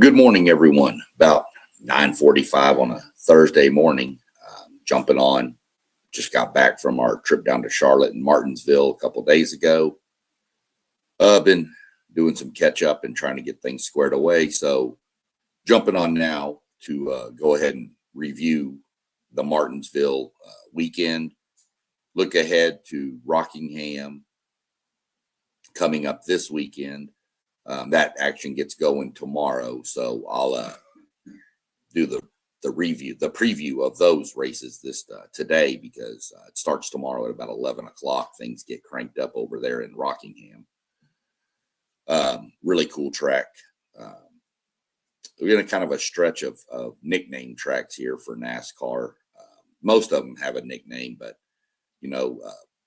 Good morning, everyone. About 9:45 on a Thursday morning. Jumping on. Just got back from our trip down to Charlotte and Martinsville a couple days ago. Been doing some catch up and trying to get things squared away. So jumping on now to go ahead and review the Martinsville weekend. Look ahead to Rockingham coming up this weekend. That action gets going tomorrow, so I'll do the preview of those races today because it starts tomorrow at about 11 o'clock. Things get cranked up over there in Rockingham. Really cool track. We're in a kind of a stretch of nickname tracks here for NASCAR. Most of them have a nickname, but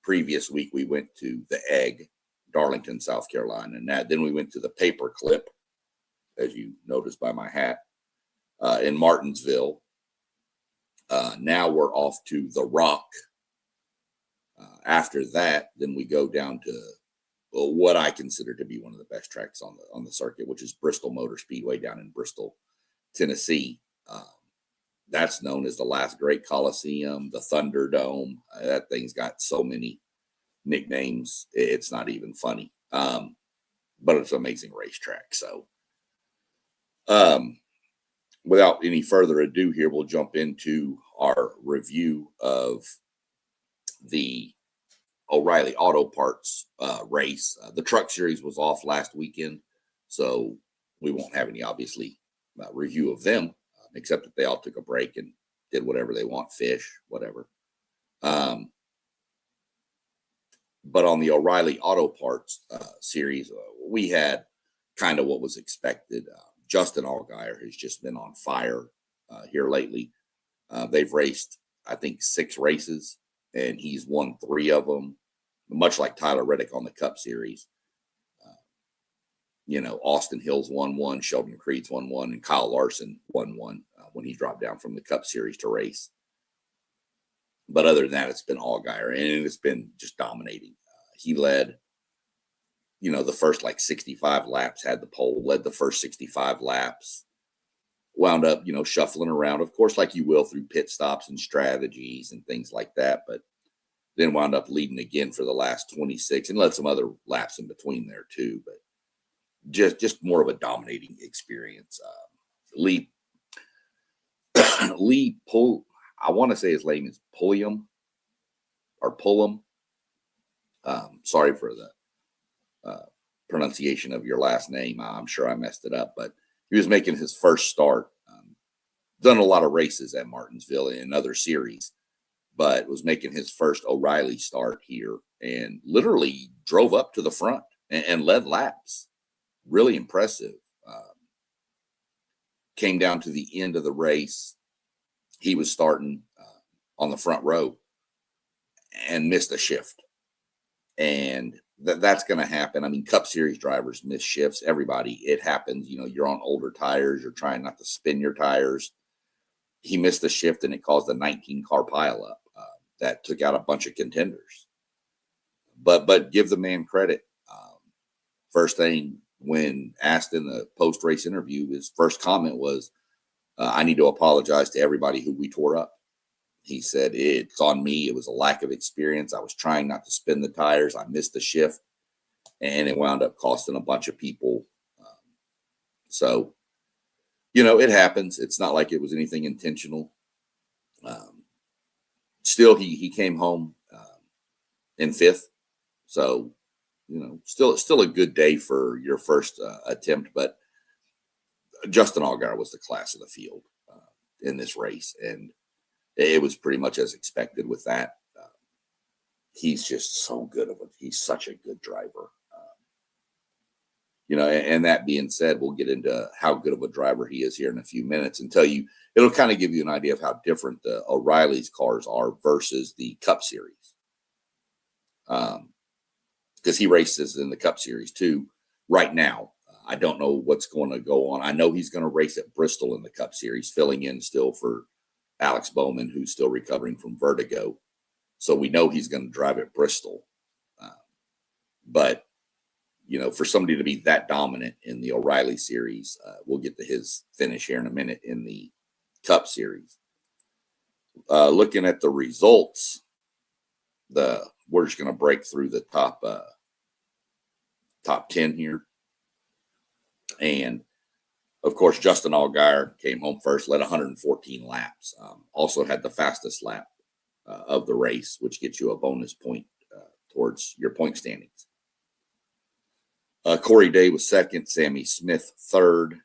previous week we went to the Egg, Darlington, South Carolina, and then we went to the Paperclip, as you noticed by my hat, in Martinsville. Now we're off to the Rock. After that, then we go down to what I consider to be one of the best tracks on the circuit, which is Bristol Motor Speedway down in Bristol, Tennessee. That's known as the last great Coliseum, the Thunderdome. That thing's got so many nicknames, it's not even funny. But it's an amazing racetrack. So without any further ado here, we'll jump into our review of the O'Reilly Auto Parts race. The Truck Series was off last weekend, so we won't have any, obviously, review of them, except that they all took a break and did whatever they want, fish, whatever. But on the O'Reilly Auto Parts series, we had kind of what was expected. Justin Allgaier has just been on fire here lately. They've raced, I think, 6 races, and he's won 3 of them, much like Tyler Reddick on the Cup Series. Austin Hills won 1, Sheldon Creed's won 1, and Kyle Larson won 1 when he dropped down from the Cup Series to race. But other than that, it's been Allgaier, and it's been just dominating. He led, the first 65 laps, had the pole, led the first 65 laps, wound up, shuffling around, of course, like you will through pit stops and strategies and things like that. But then wound up leading again for the last 26 and led some other laps in between there too. But just more of a dominating experience. Lee Pull. I want to say his name is Pulliam or Pullum. Sorry for the pronunciation of your last name. I'm sure I messed it up, but he was making his first start. Done a lot of races at Martinsville in other series, but was making his first O'Reilly start here and literally drove up to the front and led laps. Really impressive. Came down to the end of the race. He was starting on the front row and missed a shift. And that's going to happen. I mean, Cup Series drivers miss shifts. Everybody, it happens. You're on older tires. You're trying not to spin your tires. He missed a shift, and it caused a 19-car pileup that took out a bunch of contenders. But give the man credit. First thing, when asked in the post-race interview, his first comment was, I need to apologize to everybody who we tore up. He said, it's on me. It was a lack of experience. I was trying not to spin the tires. I missed the shift, and it wound up costing a bunch of people. So, it happens. It's not like it was anything intentional. Still, he came home in 5th. So, still a good day for your first attempt. But Justin Allgaier was the class of the field in this race, and it was pretty much as expected with that. He's just so good he's such a good driver. And that being said, we'll get into how good of a driver he is here in a few minutes and tell you, it'll kind of give you an idea of how different the O'Reilly's cars are versus the Cup Series. Because he races in the Cup Series too right now. I don't know what's going to go on. I know he's going to race at Bristol in the Cup Series, filling in still for Alex Bowman, who's still recovering from vertigo. So we know he's going to drive at Bristol. But for somebody to be that dominant in the O'Reilly series, we'll get to his finish here in a minute in the Cup series. Looking at the results, we're just going to break through the top 10 here. And of course, Justin Allgaier came home first, led 114 laps. Also had the fastest lap of the race, which gets you a bonus point towards your point standings. Corey Day was second, Sammy Smith third,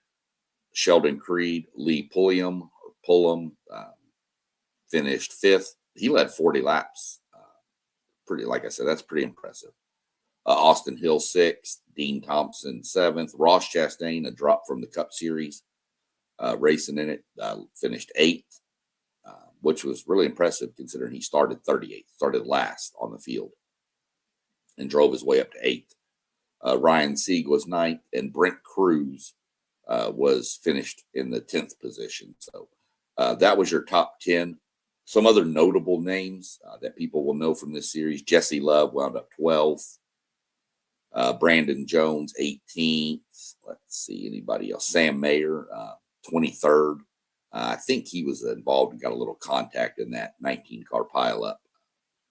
Sheldon Creed, Lee Pulliam finished fifth. He led 40 laps. Like I said, that's pretty impressive. Austin Hill sixth, Dean Thompson seventh, Ross Chastain, a drop from the Cup Series, racing in it, finished eighth, which was really impressive considering he started 38th, started last on the field, and drove his way up to eighth. Ryan Sieg was ninth, and Brent Cruz was finished in the 10th position. So that was your top 10. Some other notable names that people will know from this series: Jesse Love wound up 12th. Brandon Jones 18th. Let's see, anybody else? Sam Mayer 23rd. I think he was involved and got a little contact in that 19-car pileup.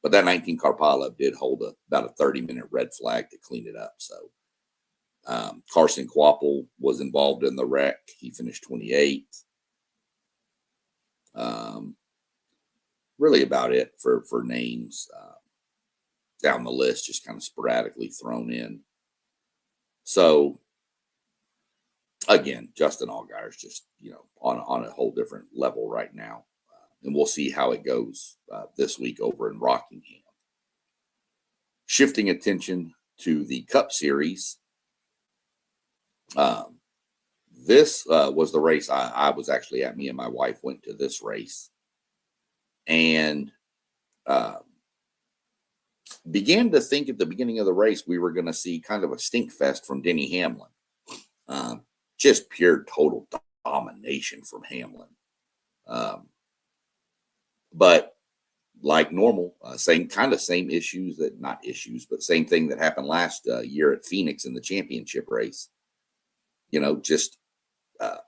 But that 19-car pileup did hold about a 30-minute red flag to clean it up. So Carson Kvapil was involved in the wreck. He finished 28th. Really about it for names down the list, just kind of sporadically thrown in. So again, Justin Allgaier is just, on a whole different level right now. And we'll see how it goes this week over in Rockingham. Shifting attention to the Cup Series. This was the race I was actually at. Me and my wife went to this race. And began to think at the beginning of the race we were going to see kind of a stink fest from Denny Hamlin. Just pure total domination from Hamlin. But like normal, same issues not issues, but same thing that happened last year at Phoenix in the championship race. Just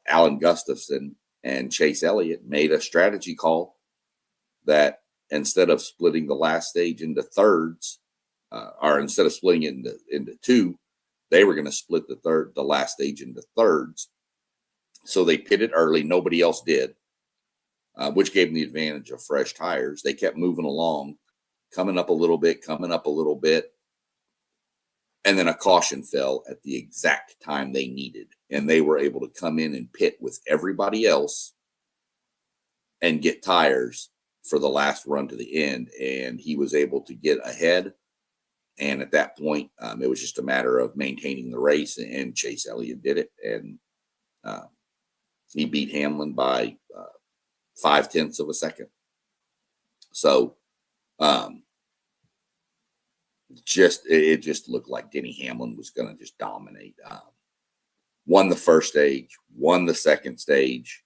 Alan Gustafson and Chase Elliott made a strategy call that instead of splitting the last stage into thirds, or instead of splitting it into two, they were going to split the last stage into thirds. So they pitted early. Nobody else did, which gave them the advantage of fresh tires. They kept moving along, coming up a little bit. And then a caution fell at the exact time they needed. And they were able to come in and pit with everybody else and get tires for the last run to the end. And he was able to get ahead. And at that point, it was just a matter of maintaining the race, and Chase Elliott did it. And he beat Hamlin by 0.5 of a second. So it just looked like Denny Hamlin was going to just dominate. Won the first stage, won the second stage,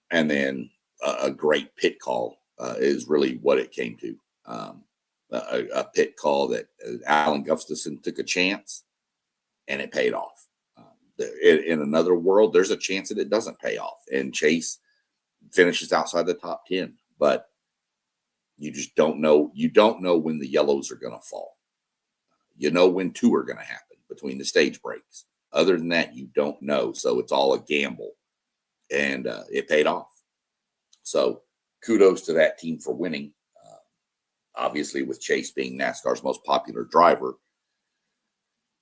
and then a great pit call is really what it came to. A pit call that Alan Gustafson took a chance, and it paid off. In another world, there's a chance that it doesn't pay off, and Chase finishes outside the top 10. But you just don't know. You don't know when the yellows are going to fall. You know when two are going to happen between the stage breaks. Other than that, you don't know. So it's all a gamble, and it paid off. So kudos to that team for winning. Obviously, with Chase being NASCAR's most popular driver,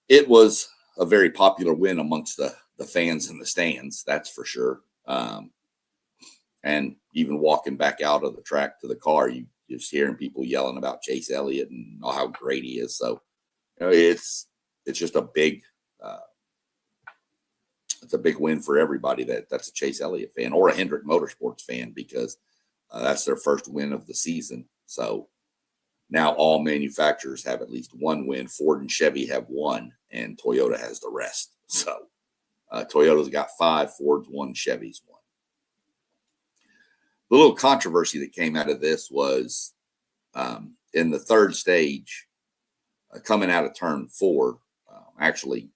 it was a very popular win amongst the fans in the stands. That's for sure. And even walking back out of the track to the car, you just hearing people yelling about Chase Elliott and how great he is. So, it's just a big win for everybody that's a Chase Elliott fan or a Hendrick Motorsports fan, because that's their first win of the season. So now all manufacturers have at least one win. Ford and Chevy have one, and Toyota has the rest. So Toyota's got 5, Ford's 1, Chevy's 1. The little controversy that came out of this was in the third stage, coming out of turn 4, actually,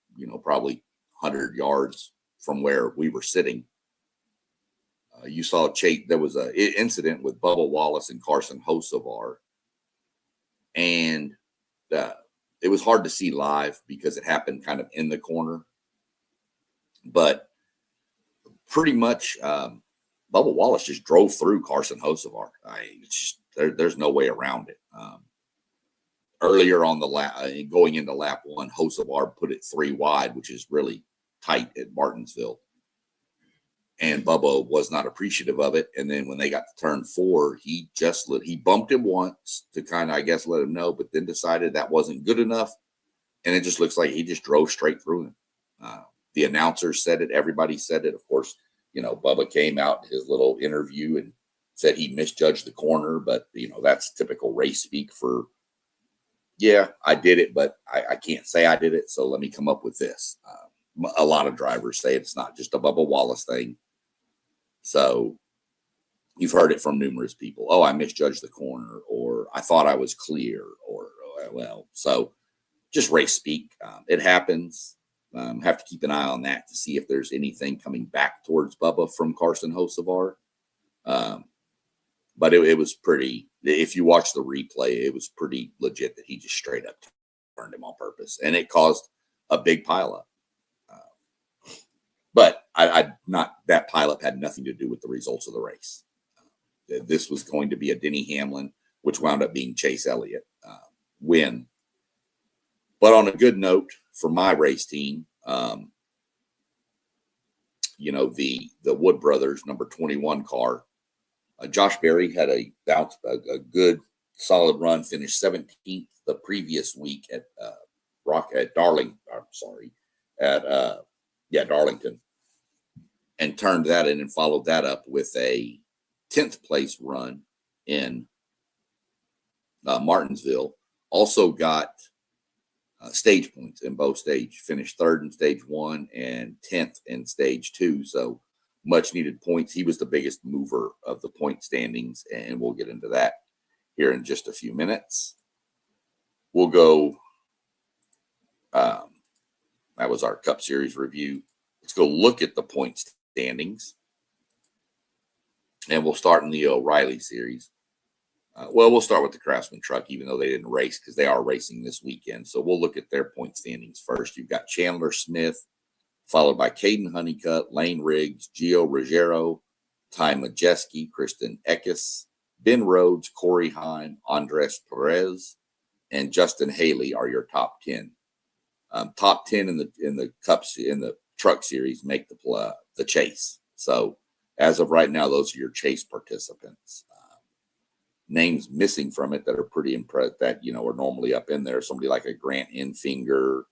probably 100 yards from where we were sitting. You saw Chase. There was an incident with Bubba Wallace and Carson Hocevar, and it was hard to see live because it happened kind of in the corner. But pretty much, Bubba Wallace just drove through Carson Hocevar. There's no way around it. Earlier on the lap, going into lap 1, Hocevar put it 3 wide, which is really tight at Martinsville. And Bubba was not appreciative of it. And then when they got to turn 4, he bumped him once to kind of, I guess, let him know, but then decided that wasn't good enough. And it just looks like he just drove straight through him. The announcer said it. Everybody said it. Of course, Bubba came out in his little interview and said he misjudged the corner, but that's typical race speak for, yeah, I did it, but I can't say I did it. So let me come up with this. A lot of drivers say it's not just a Bubba Wallace thing. So you've heard it from numerous people. Oh, I misjudged the corner, or I thought I was clear, or, so just race speak. It happens. Have to keep an eye on that to see if there's anything coming back towards Bubba from Carson Hocevar. But it was pretty, if you watch the replay, it was pretty legit that he just straight up turned him on purpose, and it caused a big pileup. But that pileup had nothing to do with the results of the race. This was going to be a Denny Hamlin, which wound up being Chase Elliott, win. But on a good note for my race team, the Wood Brothers number 21 car, Josh Berry had a good solid run, finished 17th the previous week at Darlington, and turned that in and followed that up with a 10th place run in Martinsville. Also got stage points in both stages, finished 3rd in stage 1 and 10th in stage 2. So much needed points. He was the biggest mover of the point standings, and we'll get into that here in just a few minutes. We'll go. That was our Cup Series review. Let's go look at the point standings, and we'll start in the O'Reilly Series. We'll start with the Craftsman truck, even though they didn't race, because they are racing this weekend. So we'll look at their point standings first. You've got Chandler Smith, followed by Caden Honeycutt, Lane Riggs, Gio Ruggiero, Ty Majeski, Kristen Eckes, Ben Rhodes, Corey Hine, Andres Perez, and Justin Haley are your top 10. Top 10 in the Cups in the Truck Series make the chase. So as of right now, those are your chase participants. Names missing from it that are pretty impressed that are normally up in there. Somebody like a Grant Enfinger,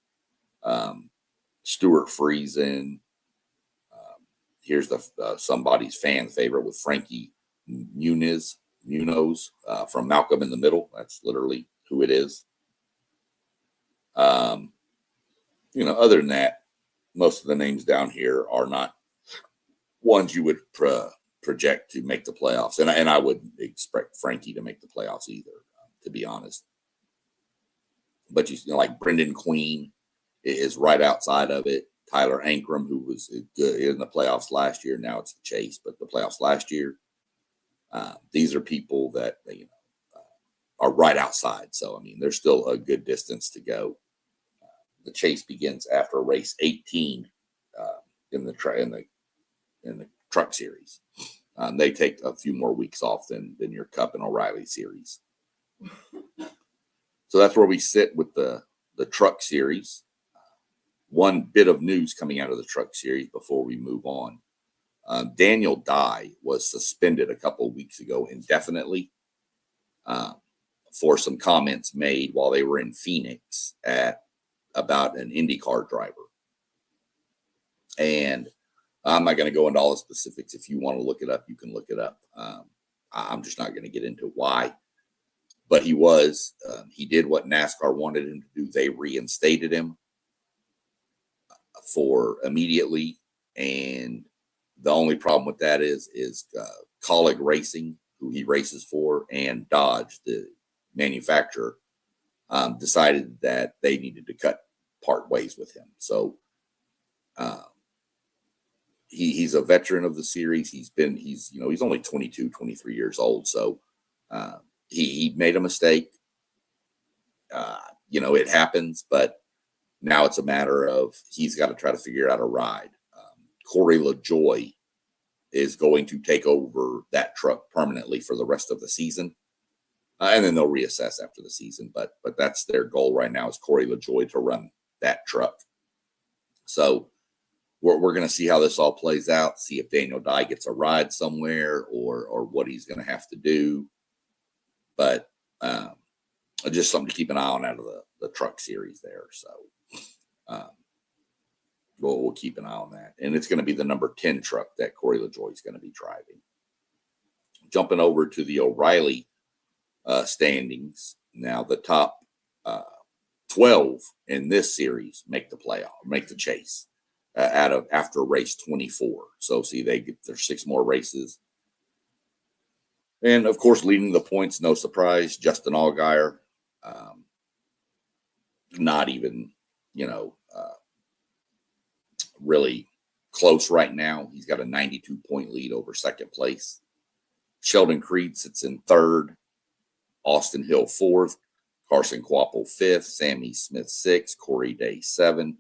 Stuart Friesen. Here's somebody's fan favorite with Frankie Munoz from Malcolm in the Middle. That's literally who it is. Other than that, most of the names down here are not ones you would project to make the playoffs. And I wouldn't expect Frankie to make the playoffs either, to be honest. But like Brendan Queen is right outside of it. Tyler Ankrum, who was good in the playoffs last year. Now it's the chase, but the playoffs last year. These are people that are right outside. So, there's still a good distance to go. The chase begins after race 18 in the Truck Series. They take a few more weeks off than your Cup and O'Reilly Series. So that's where we sit with the Truck Series. One bit of news coming out of the Truck Series before we move on. Daniel Dye was suspended a couple of weeks ago indefinitely for some comments made while they were in Phoenix about an IndyCar driver. And I'm not going to go into all the specifics. If you want to look it up, you can look it up. I'm just not going to get into why. But he did what NASCAR wanted him to do. They reinstated him for immediately. And the only problem with that is Colleague Racing, who he races for, and Dodge, the manufacturer, decided that they needed to part ways with him. So he's a veteran of the series. He's only 22, 23 years old. So he made a mistake. It happens, but now it's a matter of he's got to try to figure out a ride. Corey LaJoie is going to take over that truck permanently for the rest of the season. And then they'll reassess after the season. But that's their goal right now, is Corey LaJoie to run that truck. So we're going to see how this all plays out, see if Daniel Dye gets a ride somewhere or what he's going to have to do. But just something to keep an eye on out of the truck series there. So we'll keep an eye on that. And it's going to be the number 10 truck that Corey LaJoie is going to be driving. Jumping over to the O'Reilly standings. Now the top 12 in this series make the chase after race 24. So see, there's 6 more races. And of course, leading the points, no surprise, Justin Allgaier. Not even, really close right now. He's got a 92-point lead over second place. Sheldon Creed sits in third. Austin Hill 4th. Carson Quapple 5th. Sammy Smith 6th. Corey Day 7th.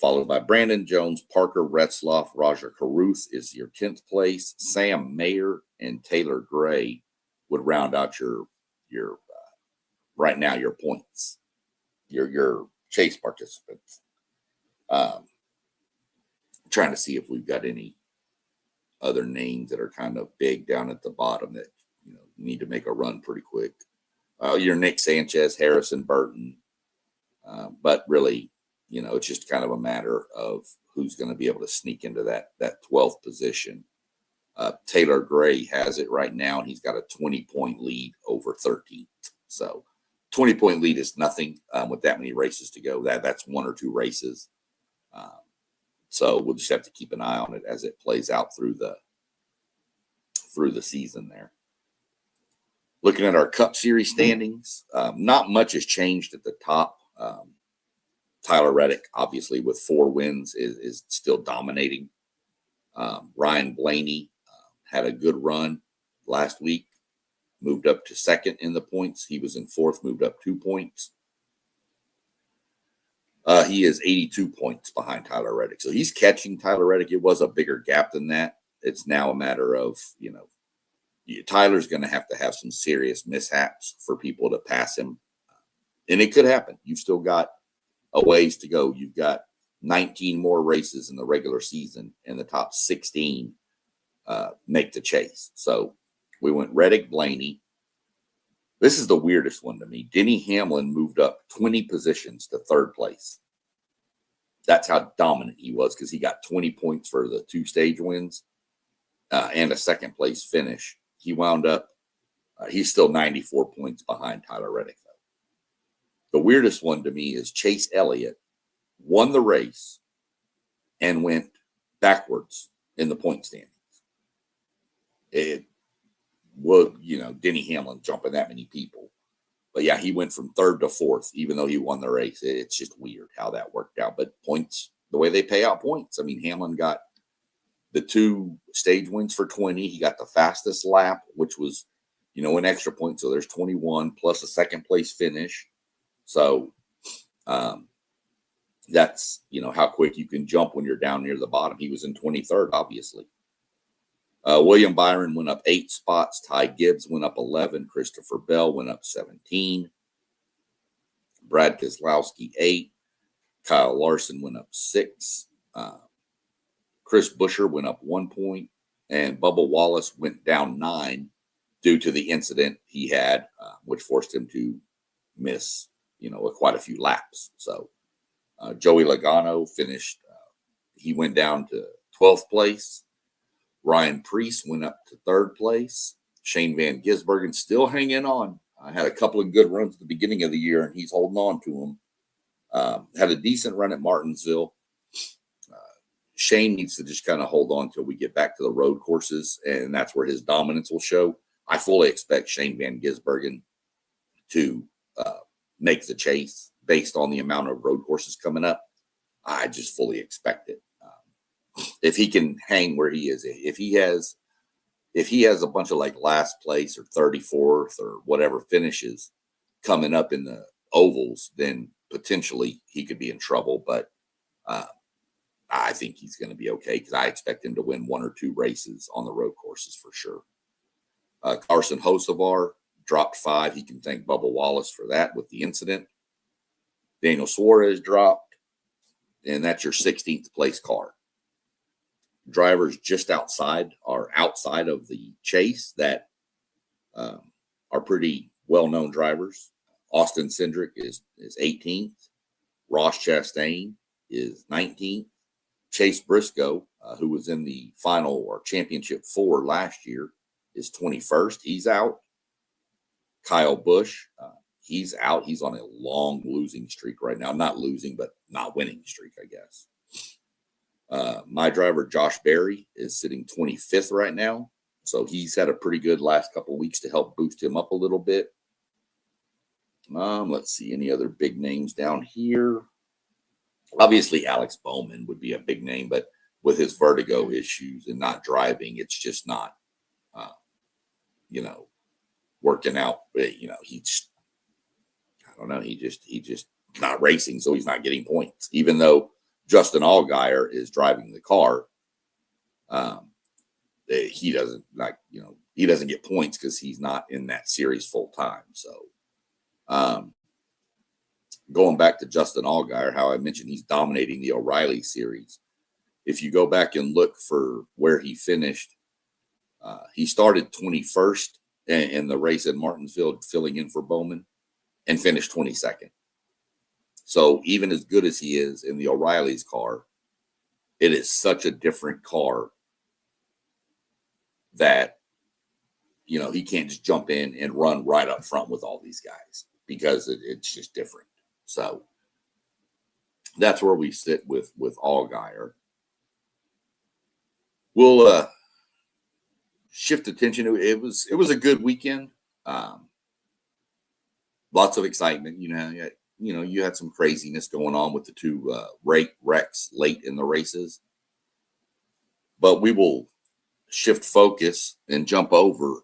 Followed by Brandon Jones, Parker Retzloff, Roger Caruth is your 10th place. Sam Mayer and Taylor Gray would round out your right now your points, your chase participants. Trying to see if we've got any other names that are kind of big down at the bottom that need to make a run pretty quick. Your Nick Sanchez, Harrison Burton, but really, it's just kind of a matter of who's going to be able to sneak into that 12th position. Taylor Gray has it right now, and he's got a 20-point lead over 13th. So 20-point lead is nothing with that many races to go. That's 1 or 2 races. So we'll just have to keep an eye on it as it plays out through the season there. Looking at our Cup Series standings, not much has changed at the top. Tyler Reddick, obviously, with 4 wins, is still dominating. Ryan Blaney had a good run last week, moved up to second in the points. He was in 4th, moved up 2 points. He is 82 points behind Tyler Reddick. So he's catching Tyler Reddick. It was a bigger gap than that. It's now a matter of, Tyler's going to have some serious mishaps for people to pass him. And it could happen. You've still got a ways to go. You've got 19 more races in the regular season, and the top 16 make the chase. So we went Reddick, Blaney. This is the weirdest one to me. Denny Hamlin moved up 20 positions to 3rd place. That's how dominant he was, because he got 20 points for the 2 stage wins and a 2nd place finish. He wound up, he's still 94 points behind Tyler Reddick, though. The weirdest one to me is Chase Elliott won the race and went backwards in the point standings. It was, Denny Hamlin jumping that many people. But yeah, he went from 3rd to 4th, even though he won the race. It's just weird how that worked out. But points, the way they pay out points. I mean, Hamlin got the 2 stage wins for 20. He got the fastest lap, which was, an extra point. So there's 21 plus a 2nd place finish. So that's, how quick you can jump when you're down near the bottom. He was in 23rd, obviously. William Byron went up 8 spots. Ty Gibbs went up 11. Christopher Bell went up 17. Brad Keselowski 8. Kyle Larson went up 6. Chris Buescher went up 1 point. And Bubba Wallace went down 9 due to the incident he had, which forced him to miss, quite a few laps. So Joey Logano finished, he went down to 12th place. Ryan Preece went up to 3rd place. Shane Van Gisbergen still hanging on. Had a couple of good runs at the beginning of the year, and he's holding on to them. Had a decent run at Martinsville. Shane needs to just kind of hold on till we get back to the road courses, and that's where his dominance will show. I fully expect Shane Van Gisbergen to make the chase based on the amount of road courses coming up. I just fully expect it. If he can hang where he is, if he has a bunch of like last place or 34th or whatever finishes coming up in the ovals, then potentially he could be in trouble. But I think he's going to be okay because I expect him to win 1 or 2 races on the road courses for sure. Carson Hocevar dropped 5. He can thank Bubba Wallace for that with the incident. Daniel Suarez dropped, and that's your 16th place car. Drivers just outside of the chase that are pretty well-known drivers. Austin Cindric is 18th. Ross Chastain is 19th. Chase Briscoe, who was in the final or championship 4 last year, is 21st. He's out. Kyle Busch, he's out. He's on a long losing streak right now. Not losing, but not winning streak, I guess. My driver, Josh Berry, is sitting 25th right now. So he's had a pretty good last couple of weeks to help boost him up a little bit. Let's see any other big names down here. Obviously, Alex Bowman would be a big name, but with his vertigo issues and not driving, it's just not, working out. He's, I don't know, he just not racing, so he's not getting points. Even though Justin Allgaier is driving the car, he doesn't he doesn't get points because he's not in that series full time. So, going back to Justin Allgaier, how I mentioned he's dominating the O'Reilly series. If you go back and look for where he finished, he started 21st in the race at Martinsville, filling in for Bowman, and finished 22nd. So even as good as he is in the O'Reilly's car, it is such a different car that, he can't just jump in and run right up front with all these guys because it's just different. So that's where we sit with Allgaier. We'll shift attention. It was a good weekend. Lots of excitement. You had some craziness going on with the 2 wrecks late in the races. But we will shift focus and jump over.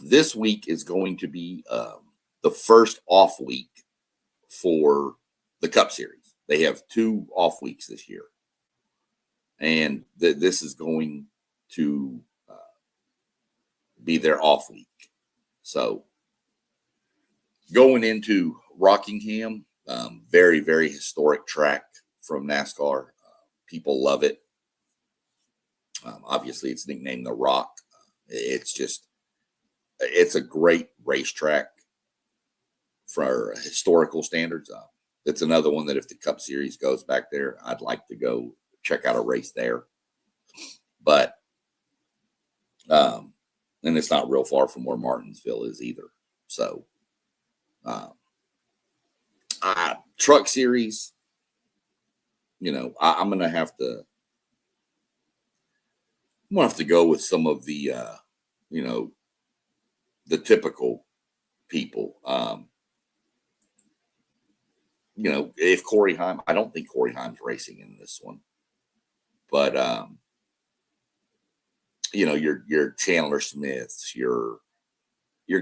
This week is going to be the first off week for the Cup Series. They have 2 off weeks this year. And this is going to be their off week. So going into Rockingham, very, very historic track from NASCAR. People love it. Obviously, it's nicknamed The Rock. It's a great racetrack for historical standards. It's another one that if the Cup Series goes back there, I'd like to go check out a race there. But, and it's not real far from where Martinsville is either. So, Truck Series, I'm going to have to go with some of the, the typical people. If Corey Heim, I don't think Corey Heim's racing in this one, but, your Chandler Smiths, your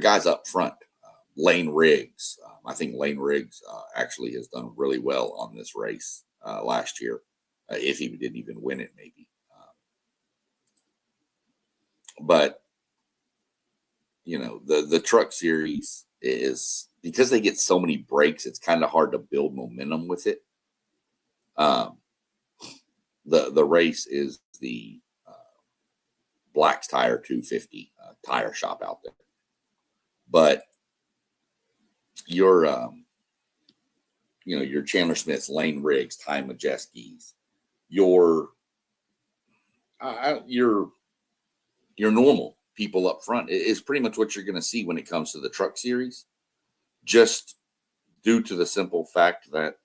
guys up front, Lane Riggs. I think Lane Riggs actually has done really well on this race last year, if he didn't even win it, maybe. But the Truck Series is, because they get so many breaks, it's kind of hard to build momentum with it. The race is the Black's Tire 250 tire shop out there, but your Chandler Smiths, Lane Riggs, Ty Majeski's, your normal people up front is pretty much what you're going to see when it comes to the Truck Series, just due to the simple fact that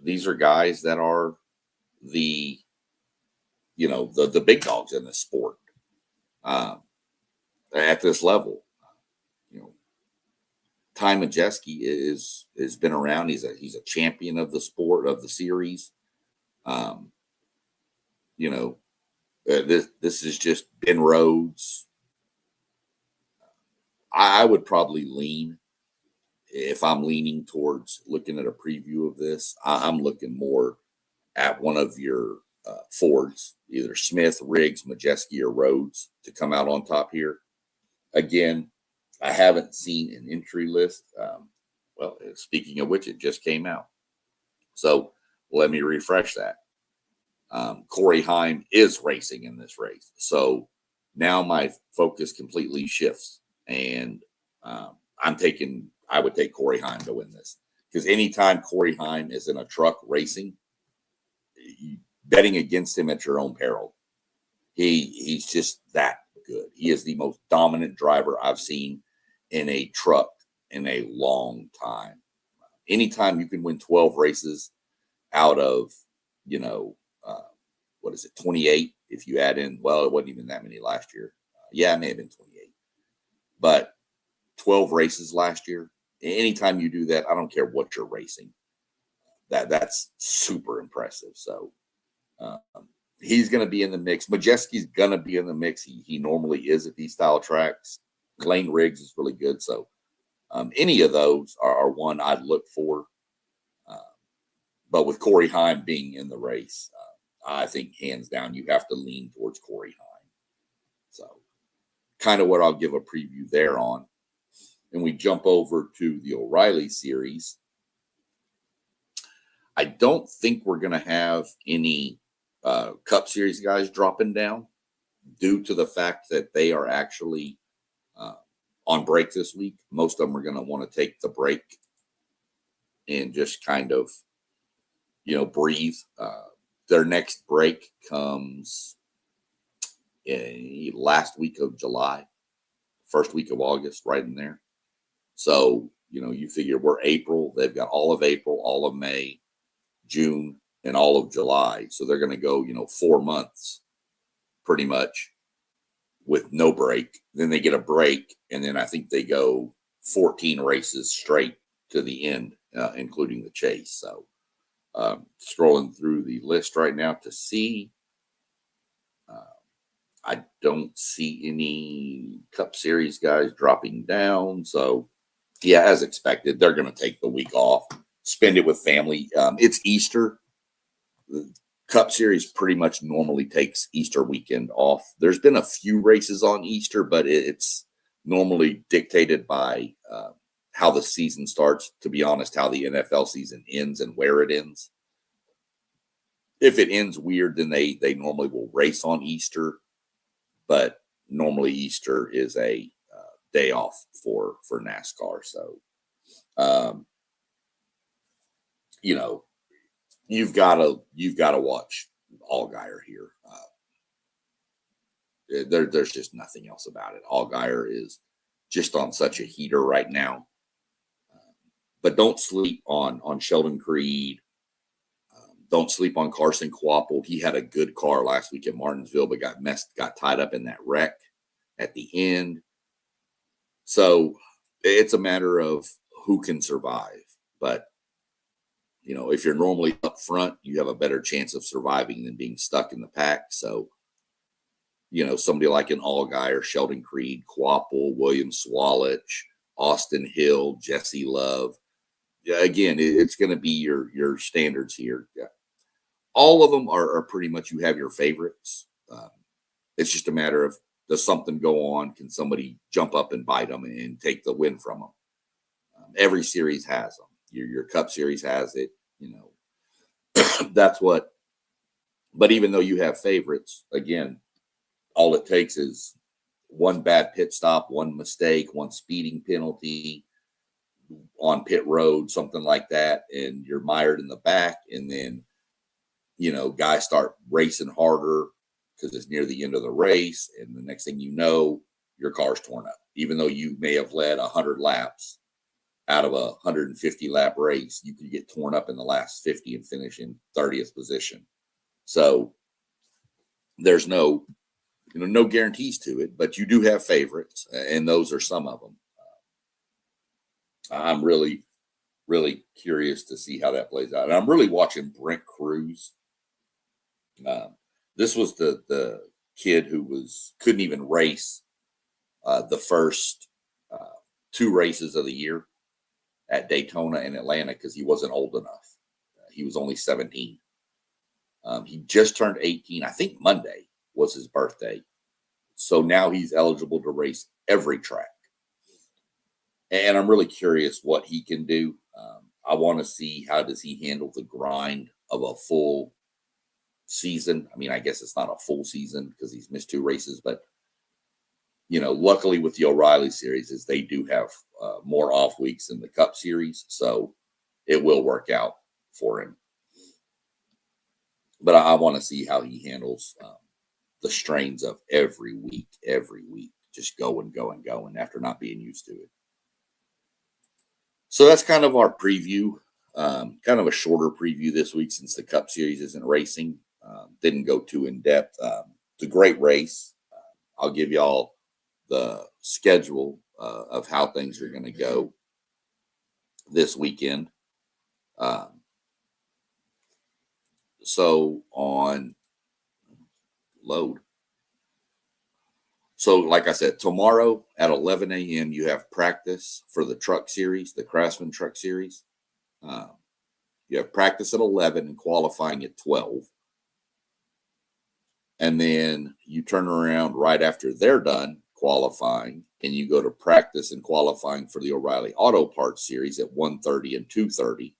these are guys that are the big dogs in the sport at this level. Ty Majeski has been around. He's a champion of the sport, of the series. Um, you know, this is just Ben Rhodes. I would probably lean, if I'm leaning towards looking at a preview of this, I'm looking more at one of your Fords, either Smith, Riggs, Majeski, or Rhodes, to come out on top here. Again, I haven't seen an entry list. Well, speaking of which, it just came out. So let me refresh that. Corey Heim is racing in this race. So now my focus completely shifts. And I would take Corey Heim to win this. Because anytime Corey Heim is in a truck racing, betting against him at your own peril. He's just that good. He is the most dominant driver I've seen in a truck in a long time. Anytime you can win 12 races out of, 28, if you add in, well, it wasn't even that many last year. Yeah, it may have been 28. But 12 races last year, anytime you do that, I don't care what you're racing. That's super impressive. So he's going to be in the mix. Majeski's going to be in the mix. He normally is at these style tracks. Lane Riggs is really good. So any of those are one I'd look for. But with Corey Heim being in the race, I think hands down you have to lean towards Corey Heim. So kind of what I'll give a preview there on. And we jump over to the O'Reilly series. I don't think we're going to have any Cup Series guys dropping down due to the fact that they are actually on break this week. Most of them are going to want to take the break and just kind of, breathe. Their next break comes last week of July, first week of August, right in there. So, you figure we're April. They've got all of April, all of May, June, and all of July. So they're going to go, 4 months pretty much with no break. Then they get a break. And then I think they go 14 races straight to the end, including the chase. So scrolling through the list right now to see. I don't see any Cup Series guys dropping down. So, yeah, as expected, they're going to take the week off, spend it with family. It's Easter. The Cup Series pretty much normally takes Easter weekend off. There's been a few races on Easter, but it's normally dictated by how the season starts, to be honest, how the NFL season ends and where it ends. If it ends weird, then they normally will race on Easter. But normally Easter is a day off for NASCAR. So, you've got to watch Allgaier here. There's just nothing else about it. Allgaier is just on such a heater right now. But don't sleep on Sheldon Creed. Don't sleep on Carson Kvapil. He had a good car last week at Martinsville, but got tied up in that wreck at the end. So it's a matter of who can survive. But, if you're normally up front, you have a better chance of surviving than being stuck in the pack. So, somebody like an Allgaier, Sheldon Creed, Kvapil, William Swalich, Austin Hill, Jesse Love. Again, it's going to be your standards here. All of them are pretty much, you have your favorites. It's just a matter of, does something go on? Can somebody jump up and bite them and take the win from them? Every series has them. Your Cup Series has it. That's what. But even though you have favorites, again, all it takes is one bad pit stop, one mistake, one speeding penalty on pit road, something like that, and you're mired in the back, and then guys start racing harder because it's near the end of the race, and the next thing you know, your car's torn up. Even though you may have led 100 laps out of a 150 lap race, you could get torn up in the last 50 and finish in 30th position. So there's no guarantees to it, but you do have favorites, and those are some of them. I'm really, really curious to see how that plays out. And I'm really watching Brent Cruz. This was the kid who couldn't even race the first uh, two races of the year at Daytona and Atlanta because he wasn't old enough. He was only 17. He just turned 18. I think Monday was his birthday. So now he's eligible to race every track. And I'm really curious what he can do. I want to see how does he handle the grind of a full season. I mean, I guess it's not a full season because he's missed two races, but luckily with the O'Reilly series is they do have more off weeks than the Cup series, so it will work out for him. But I want to see how he handles the strains of every week, just going after not being used to it. So that's kind of our preview, kind of a shorter preview this week since the Cup Series isn't racing. Didn't go too in depth. It's a great race. I'll give y'all the schedule of how things are going to go this weekend. So on load. So, like I said, tomorrow at 11 a.m., you have practice for the truck series, the Craftsman Truck Series. You have practice at 11 and qualifying at 12. And then you turn around right after they're done qualifying, and you go to practice and qualifying for the O'Reilly Auto Parts Series at 1:30 and 2:30.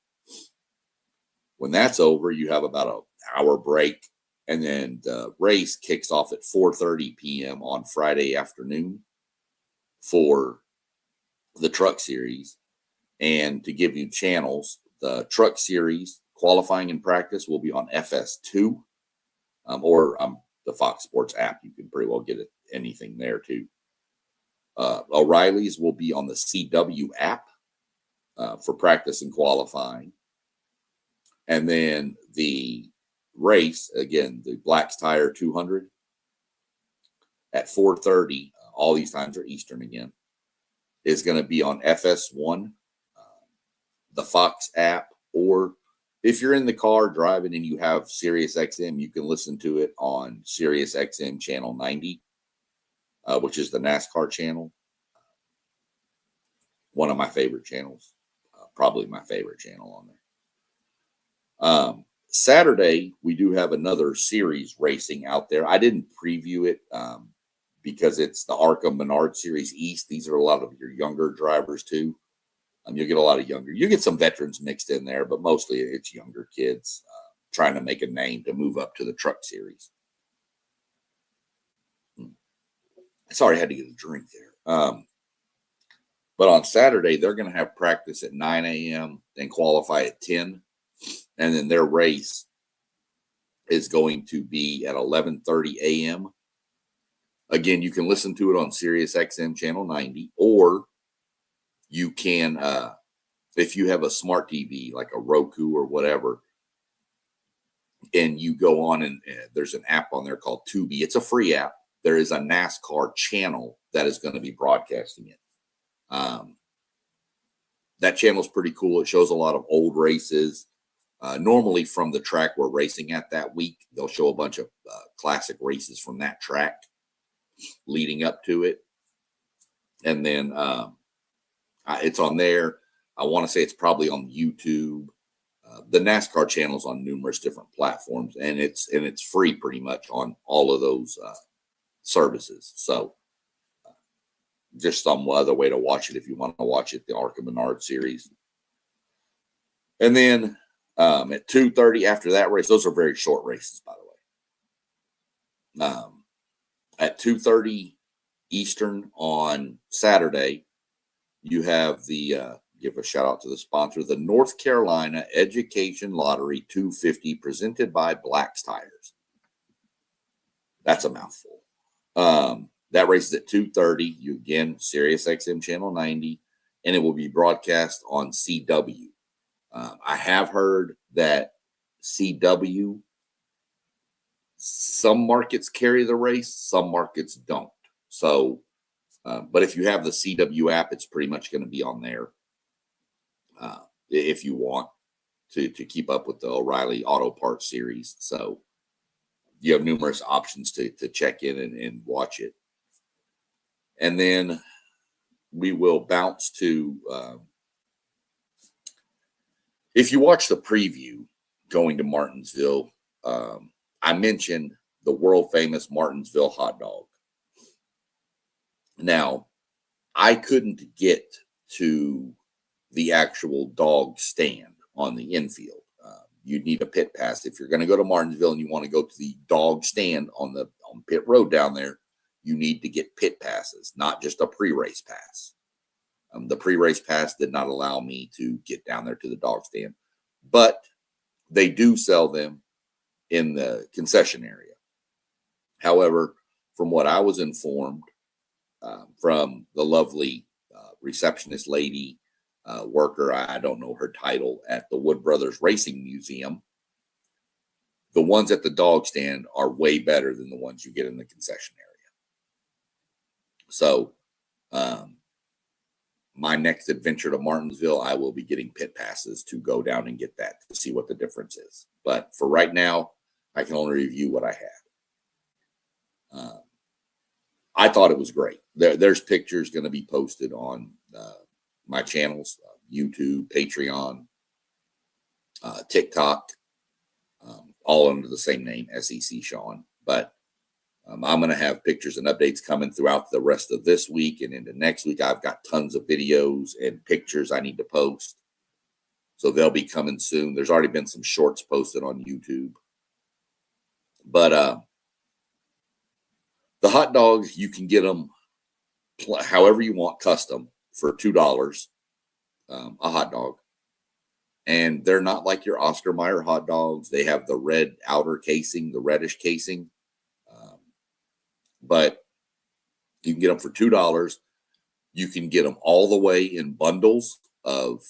When that's over, you have about an hour break. And then the race kicks off at 4:30 p.m. on Friday afternoon for the truck series. And to give you channels, the truck series qualifying and practice will be on FS2 or the Fox Sports app. You can pretty well get anything there too. O'Reilly's will be on the CW app for practice and qualifying. And then the race, again, the Black's Tire 200 at 4:30, all these times are Eastern again, is going to be on FS1, the Fox app, or if you're in the car driving and you have Sirius XM, you can listen to it on Sirius XM channel 90, which is the NASCAR channel. One of my favorite channels, probably my favorite channel on there. Saturday, we do have another series racing out there. I didn't preview it because it's the ARCA Menard Series East. These are a lot of your younger drivers too. You'll get a lot of younger. You get some veterans mixed in there, but mostly it's younger kids trying to make a name to move up to the truck series. Sorry, I had to get a drink there. But on Saturday, they're going to have practice at 9 a.m. and qualify at 10. And then their race is going to be at 11:30 a.m. Again, you can listen to it on Sirius XM channel 90, or you can, if you have a smart TV like a Roku or whatever, and you go on and there's an app on there called Tubi. It's a free app. There is a NASCAR channel that is going to be broadcasting it. That channel is pretty cool. It shows a lot of old races. Normally from the track we're racing at that week, they'll show a bunch of classic races from that track leading up to it. And then it's on there. I want to say it's probably on YouTube. The NASCAR channel's on numerous different platforms, and it's free pretty much on all of those services. So just some other way to watch it if you want to watch it, the ARCA Menard series. And then at 2:30 after that race, those are very short races, by the way. At 2:30 Eastern on Saturday, you have the give a shout out to the sponsor, the North Carolina Education Lottery 250 presented by Black's Tires. That's a mouthful. That race is at 2:30. You again, Sirius XM channel 90, and it will be broadcast on CW. I have heard that CW, some markets carry the race, some markets don't. So, but if you have the CW app, it's pretty much going to be on there. if you want to keep up with the O'Reilly Auto Parts series. So you have numerous options to check in and watch it. And then we will bounce to, if you watch the preview going to Martinsville, I mentioned the world famous Martinsville hot dog. Now, I couldn't get to the actual dog stand on the infield. You'd need a pit pass. If you're going to go to Martinsville and you want to go to the dog stand on pit road down there, you need to get pit passes, not just a pre-race pass. The pre-race pass did not allow me to get down there to the dog stand, but they do sell them in the concession area. However, from what I was informed from the lovely receptionist lady, worker, I don't know her title, at the Wood Brothers Racing Museum, the ones at the dog stand are way better than the ones you get in the concession area. So my next adventure to Martinsville, I will be getting pit passes to go down and get that to see what the difference is. But for right now, I can only review what I had. I thought it was great. There's pictures going to be posted on my channels, YouTube, Patreon, TikTok, all under the same name, SEC Sean. But I'm going to have pictures and updates coming throughout the rest of this week and into next week. I've got tons of videos and pictures I need to post. So they'll be coming soon. There's already been some shorts posted on YouTube. But the hot dogs, you can get them however you want, custom, for $2 a hot dog. And they're not like your Oscar Mayer hot dogs. They have the red outer casing, the reddish casing. But you can get them for $2. You can get them all the way in bundles of,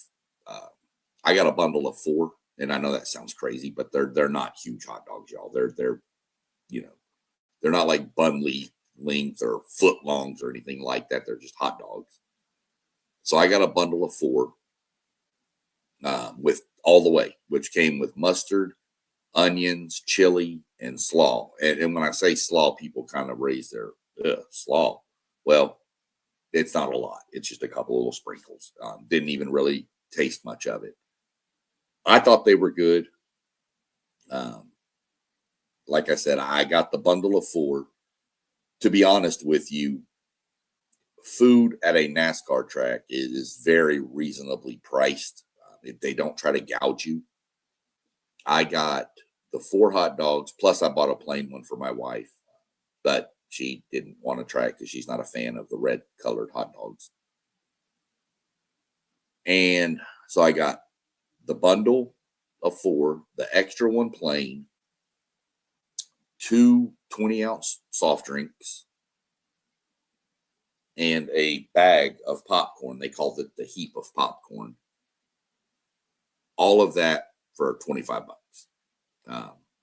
I got a bundle of 4, and I know that sounds crazy, but they're not huge hot dogs, y'all. They're they're not like bun length or foot longs or anything like that. They're just hot dogs. So I got a bundle of 4 with all the way, which came with mustard, onions, chili, and slaw. And when I say slaw, people kind of raise their slaw. Well, it's not a lot. It's just a couple little sprinkles. Didn't even really taste much of it. I thought they were good. Like I said, I got the bundle of 4. To be honest with you, food at a NASCAR track is very reasonably priced. If they don't try to gouge you. I got the 4 hot dogs, plus I bought a plain one for my wife, but she didn't want to try it because she's not a fan of the red colored hot dogs. And so I got the bundle of 4, the extra one plain, 2 20-ounce soft drinks, and a bag of popcorn. They called it the heap of popcorn. All of that for $25.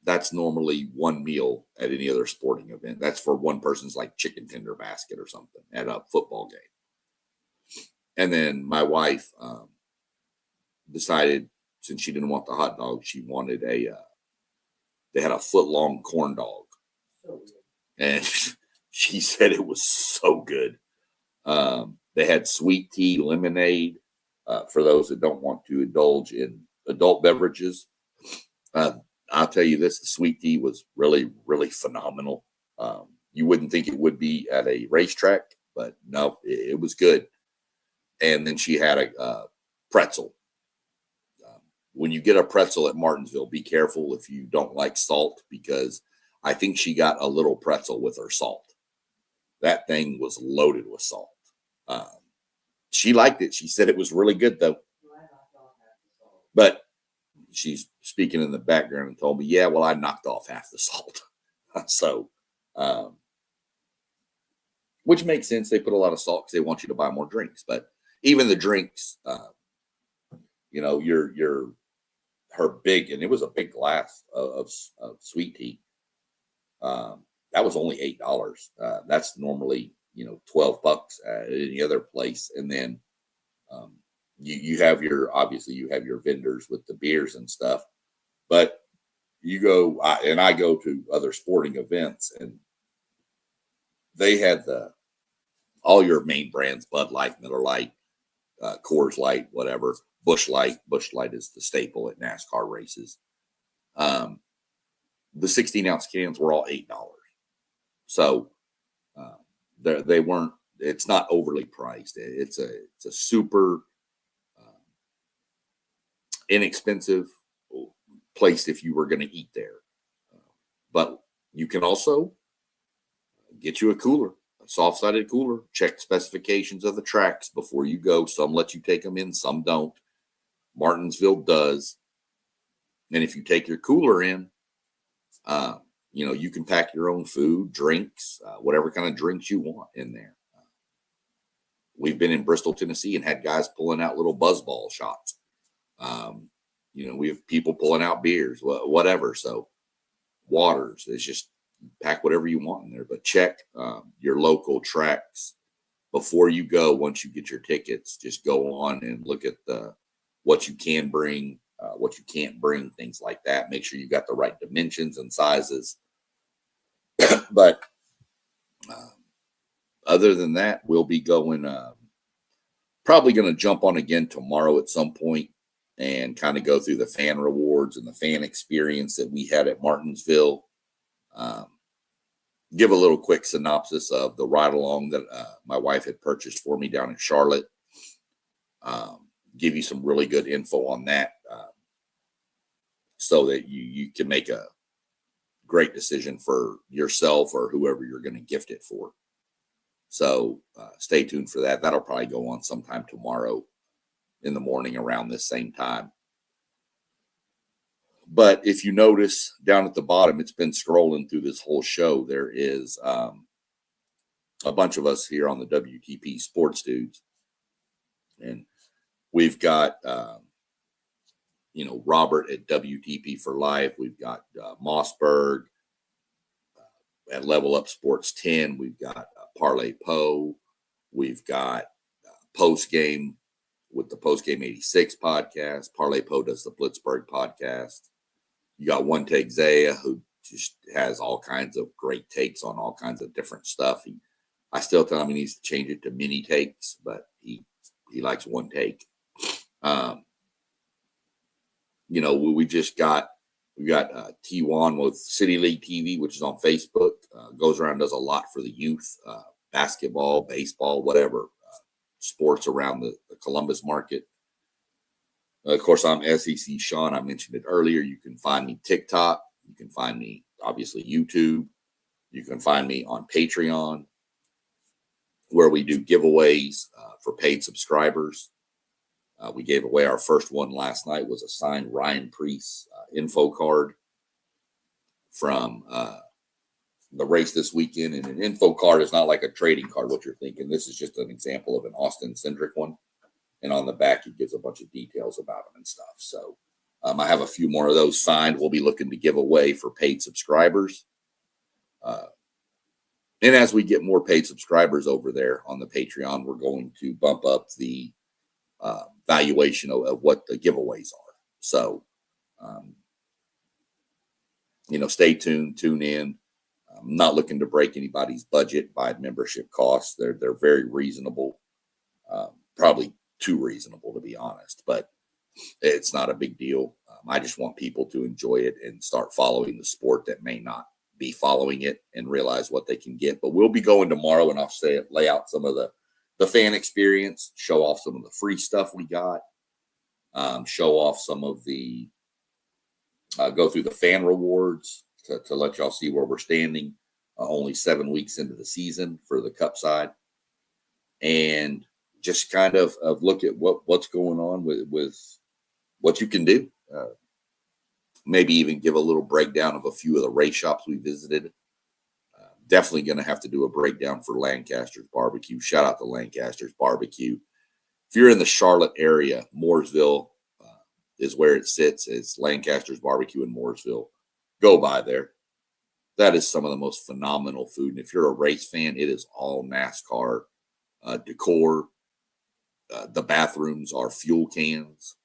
That's normally one meal at any other sporting event. That's for one person's like chicken tender basket or something at a football game. And then my wife decided, since she didn't want the hot dog, she wanted they had a foot-long corn dog. And she said it was so good. They had sweet tea, lemonade, for those that don't want to indulge in adult beverages. I'll tell you this, the sweet tea was really, really phenomenal. You wouldn't think it would be at a racetrack, but no, it was good. And then she had a pretzel. When you get a pretzel at Martinsville, be careful if you don't like salt, because I think she got a little pretzel with her salt. That thing was loaded with salt. She liked it. She said it was really good, though. But she's speaking in the background and told me, yeah, well, I knocked off half the salt. So, which makes sense. They put a lot of salt because they want you to buy more drinks. But even the drinks, her big, and it was a big glass of sweet tea. That was only $8. That's normally, $12 at any other place. And then you have your, obviously you have your vendors with the beers and stuff, but you go, I go to other sporting events, and they had all your main brands, Bud Light, Miller Lite, Coors Light, whatever, Busch Light. Busch Light is the staple at NASCAR races. The 16-ounce cans were all $8. So they weren't, it's not overly priced. It's a super inexpensive place if you were going to eat there. But you can also get you a cooler, a soft-sided cooler. Check the specifications of the tracks before you go. Some let you take them in, some don't. Martinsville does. And if you take your cooler in, you can pack your own food, drinks, whatever kind of drinks you want in there. We've been in Bristol, Tennessee, and had guys pulling out little buzzball shots. We have people pulling out beers, whatever. So waters, it's just pack whatever you want in there, but check your local tracks before you go. Once you get your tickets, just go on and look at what you can bring, what you can't bring, things like that. Make sure you got the right dimensions and sizes. But other than that, we'll be going, probably going to jump on again tomorrow at some point and kind of go through the fan rewards and the fan experience that we had at Martinsville. Give a little quick synopsis of the ride along that my wife had purchased for me down in Charlotte. Give you some really good info on that, so that you can make a great decision for yourself or whoever you're going to gift it for. So stay tuned for that. That'll probably go on sometime tomorrow in the morning around this same time. But if you notice down at the bottom, it's been scrolling through this whole show. There is a bunch of us here on the WTP Sports Dudes. And we've got, Robert at WTP for Life. We've got Mossberg at Level Up Sports 10. We've got Parlay Poe. We've got Post Game with the Post Game 86 podcast. Parlay Poe does the Blitzburg podcast. You got One Take Zaya, who just has all kinds of great takes on all kinds of different stuff. I still tell him he needs to change it to mini takes, but he likes one take. We got T1 with City League TV, which is on Facebook. Goes around, does a lot for the youth, basketball, baseball, whatever, sports around the Columbus market. Of course, I'm SEC Sean. I mentioned it earlier. You can find me TikTok. You can find me, obviously, YouTube. You can find me on Patreon, where we do giveaways for paid subscribers. We gave away our first one last night, was a signed Ryan Preece info card from the race this weekend. And an info card is not like a trading card, what you're thinking. This is just an example of an Austin-centric one. And on the back, it gives a bunch of details about them and stuff. So I have a few more of those signed. We'll be looking to give away for paid subscribers. And as we get more paid subscribers over there on the Patreon, we're going to bump up the valuation of what the giveaways are. So, stay tuned, tune in. I'm not looking to break anybody's budget by membership costs. They're very reasonable, probably too reasonable, to be honest, but it's not a big deal. I just want people to enjoy it and start following the sport that may not be following it and realize what they can get. But we'll be going tomorrow, and I'll lay out some of the fan experience, show off some of the free stuff we got, show off some of the, go through the fan rewards to let y'all see where we're standing, only 7 weeks into the season for the Cup side, and just kind of look at what's going on with what you can do. Maybe even give a little breakdown of a few of the race shops we visited. Definitely going to have to do a breakdown for Lancaster's Barbecue. Shout out to Lancaster's Barbecue. If you're in the Charlotte area, Mooresville is where it sits. It's Lancaster's Barbecue in Mooresville. Go by there. That is some of the most phenomenal food. And if you're a race fan, it is all NASCAR decor. The bathrooms are fuel cans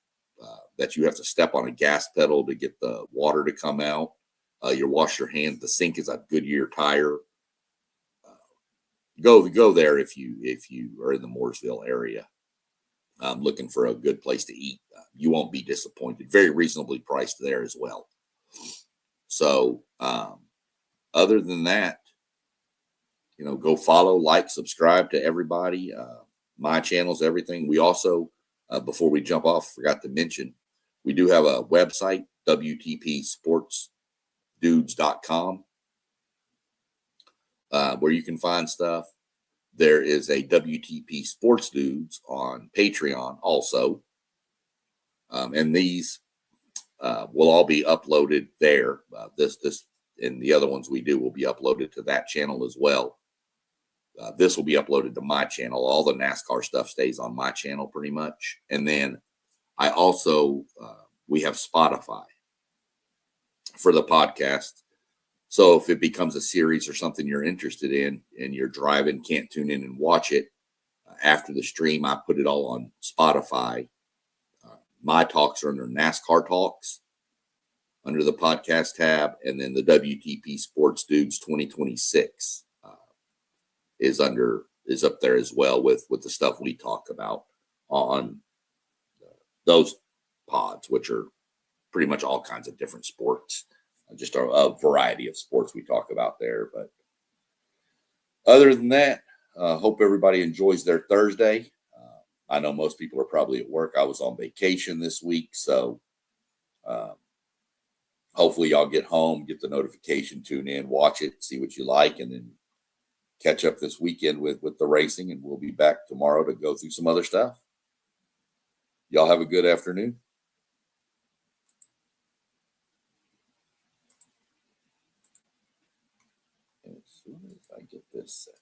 that you have to step on a gas pedal to get the water to come out. You wash your hands. The sink is a Goodyear tire. Go there if you are in the Mooresville area, looking for a good place to eat. You won't be disappointed. Very reasonably priced there as well. So other than that, go follow, like, subscribe to everybody. My channels, everything. We also, before we jump off, forgot to mention, we do have a website, WTPSportsDudes.com, where you can find stuff. There is a WTP Sports Dudes on Patreon also. And these will all be uploaded there. This and the other ones we do will be uploaded to that channel as well. This will be uploaded to my channel. All the NASCAR stuff stays on my channel pretty much. And then I also, we have Spotify for the podcast. So if it becomes a series or something you're interested in and you're driving, can't tune in and watch it, after the stream, I put it all on Spotify. My talks are under NASCAR Talks under the podcast tab. And then the WTP Sports Dudes 2026 is up there as well with the stuff we talk about on those pods, which are pretty much all kinds of different sports. Just a variety of sports we talk about there. But other than that, hope everybody enjoys their Thursday. I know most people are probably at work. I was on vacation this week, so hopefully y'all get home, get the notification, tune in, watch it, see what you like, and then catch up this weekend with the racing, and we'll be back tomorrow to go through some other stuff. Y'all have a good afternoon. As soon as I get this set.